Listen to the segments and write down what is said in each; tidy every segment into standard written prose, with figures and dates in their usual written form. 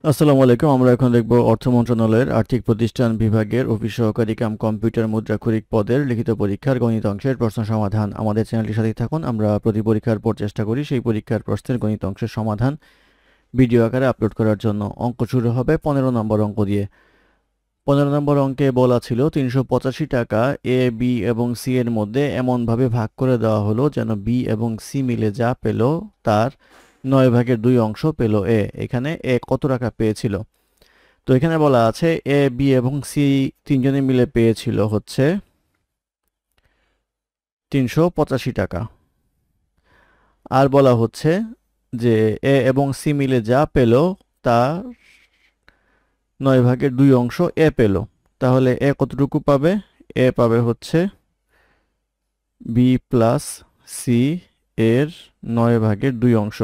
আসসালামু আলাইকুম। আমরা এখন দেখব অর্থ মন্ত্রণালয়ের আর্থিক প্রতিষ্ঠান বিভাগের অফিস সহকারী কাম কম্পিউটার মুদ্রাক্ষরিক পদের লিখিত পরীক্ষার গণিত অংশের প্রশ্ন সমাধান। আমাদের চ্যানেলটির সাথেই থাকুন। আমরা প্রতি পরীক্ষার পর চেষ্টা করি সেই পরীক্ষার প্রশ্নের গণিত অংশের সমাধান ভিডিও আকারে আপলোড করার জন্য। অঙ্ক শুরু হবে 15 নম্বর অঙ্ক দিয়ে। 15 নম্বর অঙ্কে বলা ছিল 385 টাকা এ, বি এবং সি এর মধ্যে এমনভাবে ভাগ করে দেওয়া হলো যেন বি এবং সি মিলে যা পেল তার 9 ভাগের 2 অংশ পেল এ। এখানে এ কত টাকা পেয়েছিল? তো এখানে বলা আছে এ, বি এবং সি তিনজনে মিলে পেয়েছিল হচ্ছে 385 টাকা। আর বলা হচ্ছে যে এ এবং সি মিলে যা পেল তার 9 ভাগের 2 অংশ এ পেল। তাহলে এ কতটুকু পাবে? এ পাবে হচ্ছে বি প্লাস সি এর 9 ভাগের 2 অংশ।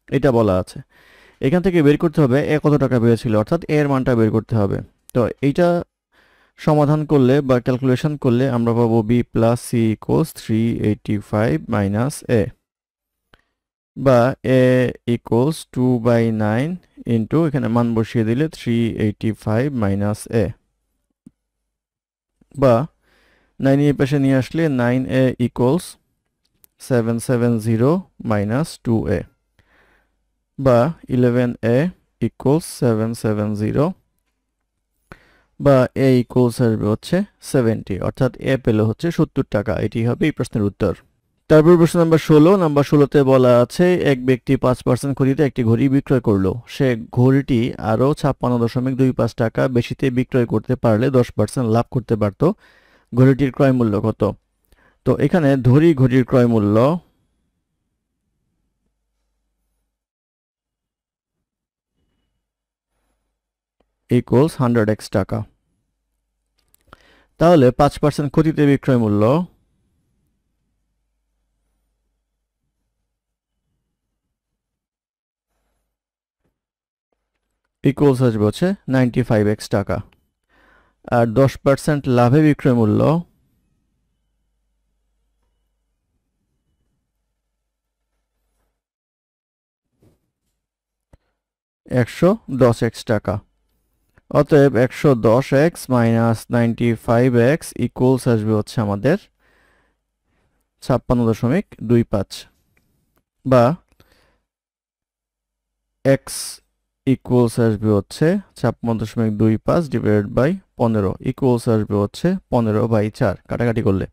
এটা বলা আছে। এখান থেকে বের করতে হবে এ কত টাকা পেয়েছিল, অর্থাৎ এর মানটা বের করতে হবে। তো এইটা সমাধান করলে বা ক্যালকুলেশন করলে আমরা পাবো B plus C equals 385 minus A, বা এ ইকুয়ালস 2/9 ইন্টু এখানে মান বসিয়ে দিলে 385 মাইনাস এ, বা 9 এই পাশে নিয়ে আসলে 9a ইকুয়ালস 770 মাইনাস 2a, বা 11a ইকুয়ালস 770, বা এ ইকুয়ালস আসবে হচ্ছে 70, অর্থাৎ এ পেল হচ্ছে 70 টাকা। এটি হবে এই প্রশ্নের উত্তর। তারপর প্রশ্ন নাম্বার 16। নাম্বার 16তে বলা আছে এক ব্যক্তি 5% খরিদে একটি ঘড়ি বিক্রয় করলো। সে ঘড়িটি আরও 56.25 টাকা বেশিতে বিক্রয় করতে পারলে 10% লাভ করতে পারত। ঘড়িটির ক্রয় মূল্য কত? তো এখানে ধরি ঘড়ির ক্রয় মূল্য ইকুয়ালস 100x টাকা। তাহলে 5% ক্ষতিতে বিক্রয় মূল্য ইকুয়ালস আসবে হচ্ছে 95x টাকা। আর 10% লাভে বিক্রয় মূল্য $110 টাকা। অতএব 110x মাইনাস 95x ইকুয়ালস আসবে হচ্ছে আমাদের 56.25, বা x ইকুয়ালস আসবে হচ্ছে 56.25 ডিভাইডেড বাই 15 ইকুয়ালস আসবে হচ্ছে 15/4 কাটাকাটি করলে।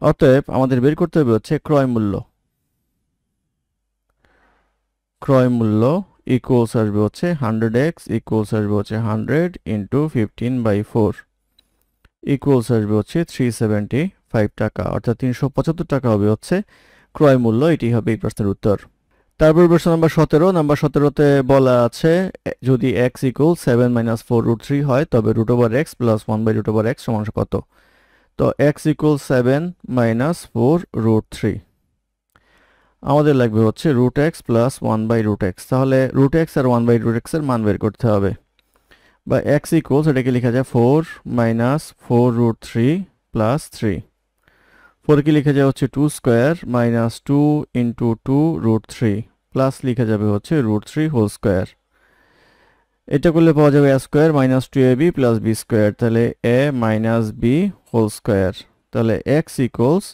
অতএব আমাদের বের করতে হবে হচ্ছে ক্রয় মূল্য। ক্রয় মূল্য ইকুয়ালস আসবে হচ্ছে 100x ইকুয়ালস আসবে হচ্ছে 100 ইন্টু 15/4 ইকুয়ালস আসবে হচ্ছে 375 টাকা, অর্থাৎ 375 টাকা হবে হচ্ছে ক্রয় মূল্য। এটি হবে এই প্রশ্নের উত্তর। তারপর প্রশ্ন নাম্বার 17। নাম্বার 17তে বলা আছে যদি x ইকুয়ালস 7 মাইনাস 4√3 হয় তবে √x প্লাস 1/√x সমান কত? তো x ইকুয়ালস 7 মাইনাস 4√3, আমাদের লাগবে হচ্ছে √x প্লাস 1/√x। তাহলে √x আর 1/√x এর মান বের করতে হবে। বা x ইকুয়ালস, এটাকে লেখা যায় 4 মাইনাস 4√3 প্লাস 3। 4 কি লেখা যায় হচ্ছে 2 স্কোয়ার মাইনাস 2 ইন্টু 2√3 প্লাস লেখা যাবে হচ্ছে √3 হোল স্কোয়ার। এটা করলে পাওয়া যাবে a square minus 2ab plus b square. তাহলে a minus b whole square. তাহলে x equals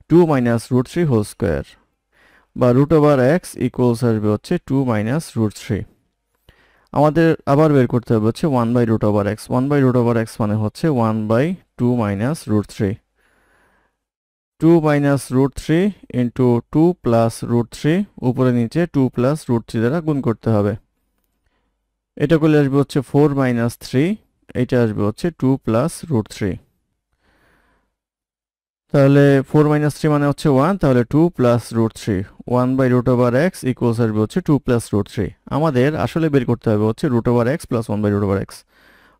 2 minus √3 whole square, বা √x ইকুয়ালস আসবে হচ্ছে 2 মাইনাস √3। আমাদের আবার বের করতে হবে হচ্ছে 1/√x। 1/√x মানে হচ্ছে 1/2 মাইনাস √3। 2 মাইনাস √3 ইন্টু 2 প্লাস √3, উপরে নিচে 2 প্লাস √3 দ্বারা গুণ করতে হবে। এটা করলে আসবে হচ্ছে 4 মাইনাস 3, এটা আসবে হচ্ছে 2 প্লাস √3। তাহলে 4 মাইনাস 3 মানে হচ্ছে 1, তাহলে 2 প্লাস √3, 1/√x ইকুয়ালস আসবে হচ্ছে 2 প্লাস √3। আমাদের আসলে বের করতে হবে হচ্ছে √x প্লাস 1/√x।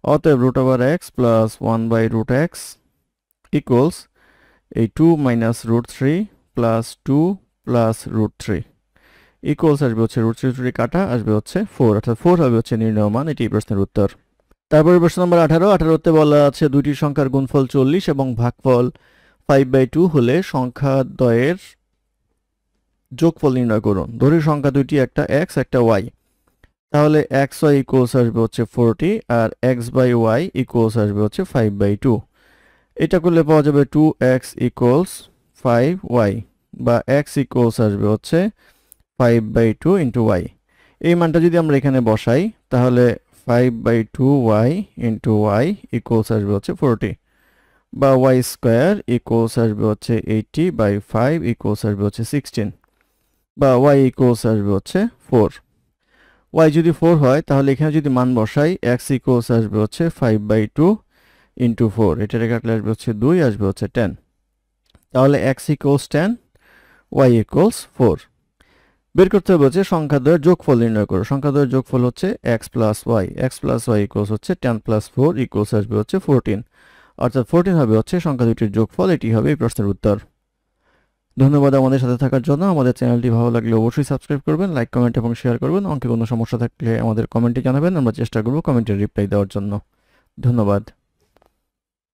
অতএব √x প্লাস 1/√x ইকুয়ালস এই 2 মাইনাস √3 প্লাস 2 প্লাস √3 ইকুয়ালস আসবে হচ্ছে √3 কাটা আসবে হচ্ছে 4, অর্থাৎ 4 হবে হচ্ছে নির্ণয় মান। এটি প্রশ্নের উত্তর। তারপরে প্রশ্ন নম্বর 18। 18তে বলা আছে দুইটি সংখ্যার গুণফল 40 এবং ভাগফল 5/2 হলে সংখ্যা দ্বয়ের যোগফল নির্ণয় করুন। ধরি সংখ্যা দুইটি একটা x একটা y। তাহলে xy ইকুয়ালস আসবে হচ্ছে 40 আর x/y ইকুয়ালস আসবে হচ্ছে 5/2। এটা করলে পাওয়া যাবে 2x ইকুয়ালস 5y, বা x ইকুয়ালস আসবে হচ্ছে 5/2 ইন্টু y। এই মানটা যদি আমরা এখানে বসাই তাহলে 5/2y ইন্টু y ইকুয়ালস আসবে হচ্ছে 40, বা y স্কোয়ার ইকুয়ালস আসবে হচ্ছে 80/5 ইকুয়ালস আসবে হচ্ছে 16, বা y ইকুয়ালস আসবে হচ্ছে 4। y যদি 4 হয় তাহলে এখানে যদি মান বসাই x ইকুয়ালস আসবে হচ্ছে 5/2 ইন্টু 4, এটারে কাটলে আসবে হচ্ছে 2, আসবে হচ্ছে 10। তাহলে x ইকুয়ালস 10, y ইকুয়ালস 4। বের করতে হবে হচ্ছে সংখ্যাদ্বয়ের যোগফল নির্ণয় করো। সংখ্যাদ্বয়ের যোগফল হচ্ছে x plus y, x plus y equals হচ্ছে 10 প্লাস 4 ইকুয়ালস আসবে হচ্ছে 14, অর্থাৎ 14 হবে হচ্ছে সংখ্যা দুটির যোগফল। এটি হবে এই প্রশ্নের উত্তর। ধন্যবাদ আমাদের সাথে থাকার জন্য। আমাদের চ্যানেলটি ভালো লাগলে অবশ্যই সাবস্ক্রাইব করবেন, লাইক, কমেন্ট এবং শেয়ার করবেন। অঙ্কে কোনো সমস্যা থাকলে আমাদের কমেন্টে জানাবেন, আমরা চেষ্টা করব কমেন্টের রিপ্লাই দেওয়ার জন্য। ধন্যবাদ।